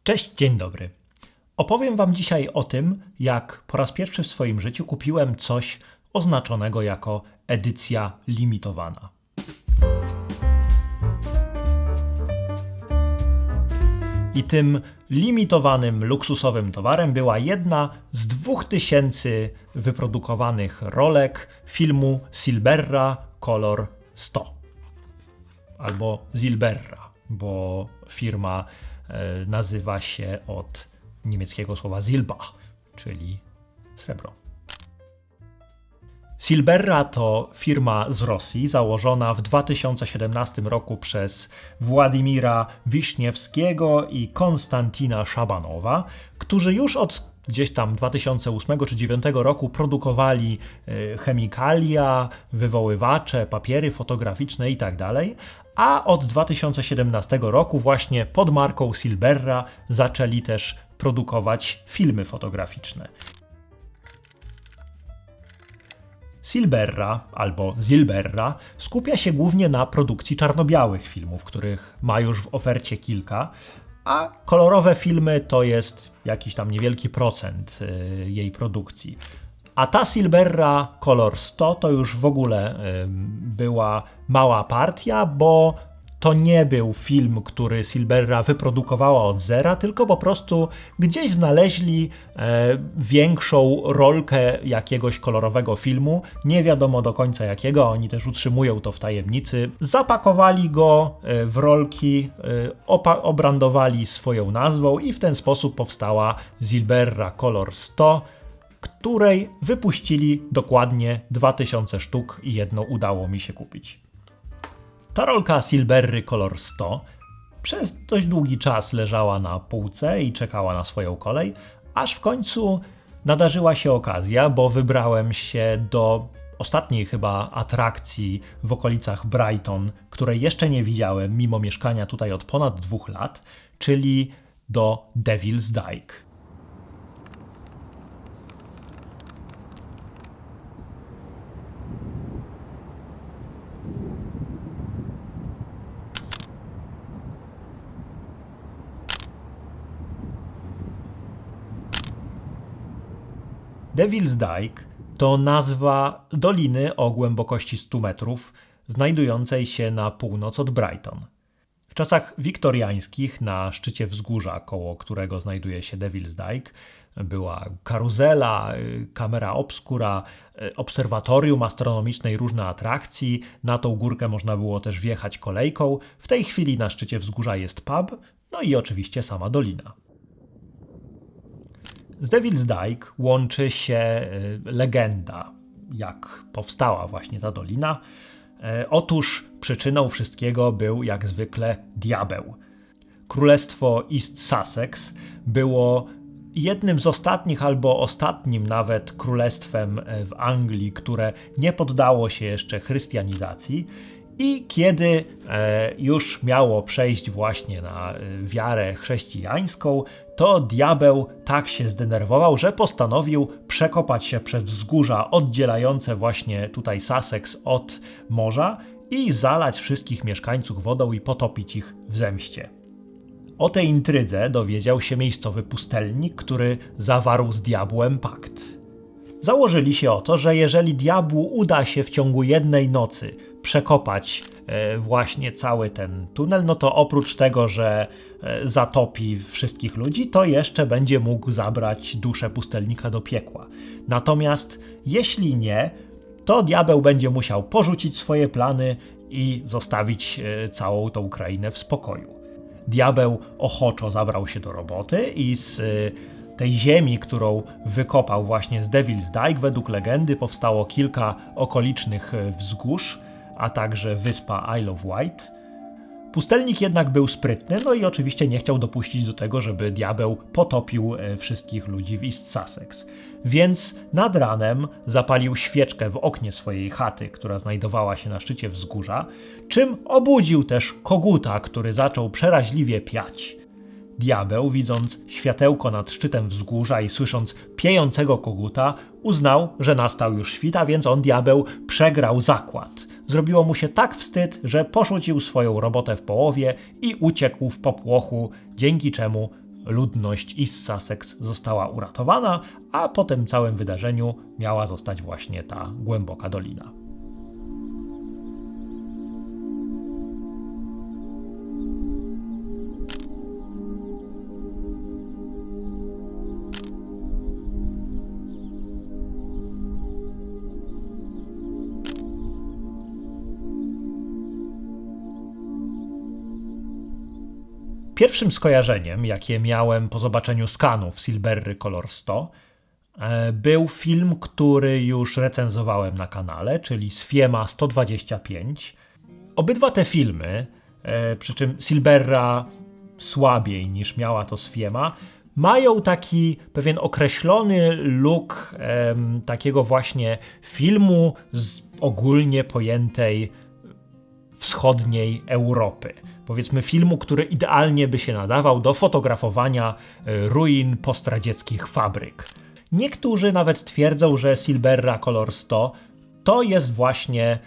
Cześć, dzień dobry. Opowiem Wam dzisiaj o tym, jak po raz pierwszy w swoim życiu kupiłem coś oznaczonego jako edycja limitowana. I tym limitowanym, luksusowym towarem była jedna z 2000 wyprodukowanych rolek filmu Silberra Color 100. Albo Silberra, bo firma nazywa się od niemieckiego słowa Silber, czyli srebro. Silberra to firma z Rosji, założona w 2017 roku przez Władimira Wiśniewskiego i Konstantina Szabanowa, którzy już od gdzieś tam 2008 czy 2009 roku produkowali chemikalia, wywoływacze, papiery fotograficzne itd., a od 2017 roku właśnie pod marką Silberra zaczęli też produkować filmy fotograficzne. Silberra albo Silberra skupia się głównie na produkcji czarno-białych filmów, których ma już w ofercie kilka, a kolorowe filmy to jest jakiś tam niewielki procent jej produkcji. A ta Silberra Color 100 to już w ogóle była mała partia, bo to nie był film, który Silberra wyprodukowała od zera, tylko po prostu gdzieś znaleźli większą rolkę jakiegoś kolorowego filmu, nie wiadomo do końca jakiego, oni też utrzymują to w tajemnicy. Zapakowali go w rolki, obrandowali swoją nazwą i w ten sposób powstała Silberra Color 100, której wypuścili dokładnie 2000 sztuk i jedno udało mi się kupić. Ta rolka Silberry Color 100 przez dość długi czas leżała na półce i czekała na swoją kolej, aż w końcu nadarzyła się okazja, bo wybrałem się do ostatniej chyba atrakcji w okolicach Brighton, której jeszcze nie widziałem mimo mieszkania tutaj od ponad 2 lat, czyli do Devil's Dyke. Devil's Dyke to nazwa doliny o głębokości 100 metrów, znajdującej się na północ od Brighton. W czasach wiktoriańskich na szczycie wzgórza, koło którego znajduje się Devil's Dyke, była karuzela, kamera obscura, obserwatorium astronomiczne i różne atrakcje. Na tą górkę można było też wjechać kolejką. W tej chwili na szczycie wzgórza jest pub, no i oczywiście sama dolina. Z Devil's Dyke łączy się legenda, jak powstała właśnie ta dolina. Otóż przyczyną wszystkiego był jak zwykle diabeł. Królestwo East Sussex było jednym z ostatnich albo ostatnim nawet królestwem w Anglii, które nie poddało się jeszcze chrystianizacji. I kiedy już miało przejść właśnie na wiarę chrześcijańską, to diabeł tak się zdenerwował, że postanowił przekopać się przez wzgórza oddzielające właśnie tutaj Sussex od morza i zalać wszystkich mieszkańców wodą i potopić ich w zemście. O tej intrydze dowiedział się miejscowy pustelnik, który zawarł z diabłem pakt. Założyli się o to, że jeżeli diabłu uda się w ciągu jednej nocy przekopać właśnie cały ten tunel, no to oprócz tego, że zatopi wszystkich ludzi, to jeszcze będzie mógł zabrać duszę pustelnika do piekła. Natomiast jeśli nie, to diabeł będzie musiał porzucić swoje plany i zostawić całą tą krainę w spokoju. Diabeł ochoczo zabrał się do roboty i z tej ziemi, którą wykopał właśnie z Devil's Dyke, według legendy powstało kilka okolicznych wzgórz, a także wyspa Isle of Wight. Pustelnik jednak był sprytny, no i oczywiście nie chciał dopuścić do tego, żeby diabeł potopił wszystkich ludzi w East Sussex. Więc nad ranem zapalił świeczkę w oknie swojej chaty, która znajdowała się na szczycie wzgórza, czym obudził też koguta, który zaczął przeraźliwie piać. Diabeł, widząc światełko nad szczytem wzgórza i słysząc piejącego koguta, uznał, że nastał już świt, a więc on, diabeł, przegrał zakład. Zrobiło mu się tak wstyd, że porzucił swoją robotę w połowie i uciekł w popłochu, dzięki czemu ludność East Sussex została uratowana, a po tym całym wydarzeniu miała zostać właśnie ta głęboka dolina. Pierwszym skojarzeniem, jakie miałem po zobaczeniu skanów Silberry Color 100, był film, który już recenzowałem na kanale, czyli Sfiema 125. Obydwa te filmy, przy czym Silberra słabiej niż miała to Sfiema, mają taki pewien określony look takiego właśnie filmu z ogólnie pojętej wschodniej Europy. Powiedzmy filmu, który idealnie by się nadawał do fotografowania ruin postradzieckich fabryk. Niektórzy nawet twierdzą, że Silberra Color 100 to jest właśnie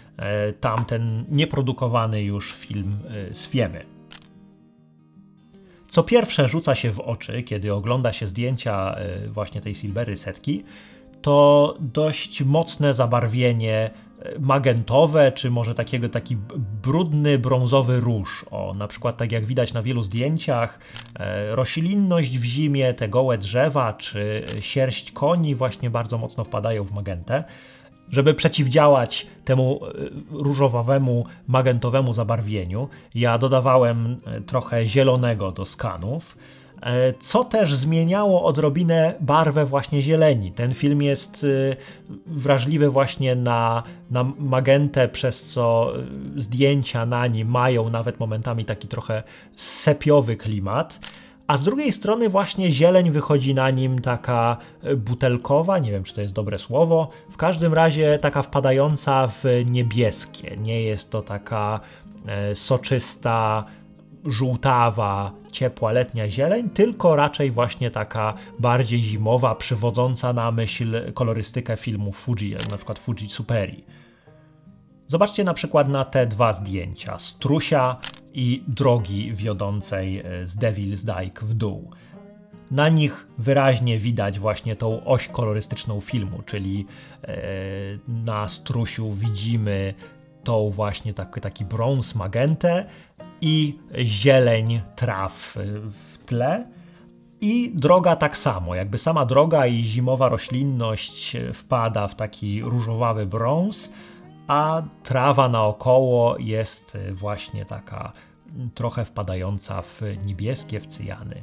tamten nieprodukowany już film Sfiemy. Co pierwsze rzuca się w oczy, kiedy ogląda się zdjęcia właśnie tej Silberry 100, to dość mocne zabarwienie magentowe, czy może taki brudny, brązowy róż. Na przykład tak jak widać na wielu zdjęciach, roślinność w zimie, te gołe drzewa, czy sierść koni właśnie bardzo mocno wpadają w magentę. Żeby przeciwdziałać temu różowawemu, magentowemu zabarwieniu, ja dodawałem trochę zielonego do skanów, co też zmieniało odrobinę barwę właśnie zieleni. Ten film jest wrażliwy właśnie na magentę, przez co zdjęcia na nim mają nawet momentami taki trochę sepiowy klimat. A z drugiej strony właśnie zieleń wychodzi na nim taka butelkowa, nie wiem czy to jest dobre słowo, w każdym razie taka wpadająca w niebieskie. Nie jest to taka soczysta, żółtawa, ciepła letnia zieleń, tylko raczej właśnie taka bardziej zimowa, przywodząca na myśl kolorystykę filmu Fuji, na przykład Fuji Superi. Zobaczcie na przykład na te dwa zdjęcia, strusia i drogi wiodącej z Devil's Dyke w dół. Na nich wyraźnie widać właśnie tą oś kolorystyczną filmu, czyli na strusiu widzimy tą właśnie taki brąz, magentę i zieleń traw w tle. I droga tak samo, jakby sama droga i zimowa roślinność wpada w taki różowawy brąz, a trawa naokoło jest właśnie taka trochę wpadająca w niebieskie, w cyjany.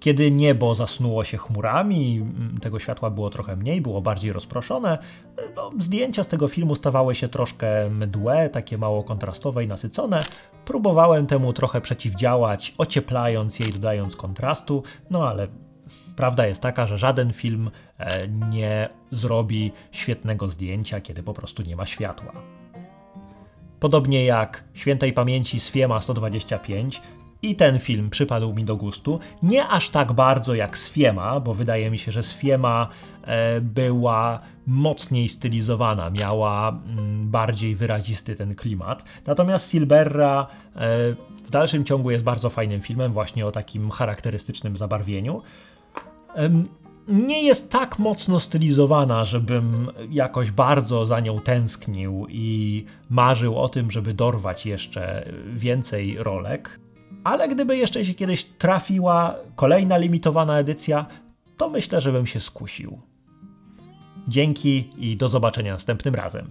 Kiedy niebo zasnuło się chmurami, tego światła było trochę mniej, było bardziej rozproszone, zdjęcia z tego filmu stawały się troszkę mdłe, takie mało kontrastowe i nasycone. Próbowałem temu trochę przeciwdziałać, ocieplając je i dodając kontrastu, ale prawda jest taka, że żaden film nie zrobi świetnego zdjęcia, kiedy po prostu nie ma światła. Podobnie jak świętej pamięci Sfiema 125, i ten film przypadł mi do gustu. Nie aż tak bardzo jak Sfiema, bo wydaje mi się, że Sfiema była mocniej stylizowana, miała bardziej wyrazisty ten klimat. Natomiast Silberra w dalszym ciągu jest bardzo fajnym filmem, właśnie o takim charakterystycznym zabarwieniu. Nie jest tak mocno stylizowana, żebym jakoś bardzo za nią tęsknił i marzył o tym, żeby dorwać jeszcze więcej rolek. Ale gdyby jeszcze się kiedyś trafiła kolejna limitowana edycja, to myślę, że bym się skusił. Dzięki i do zobaczenia następnym razem.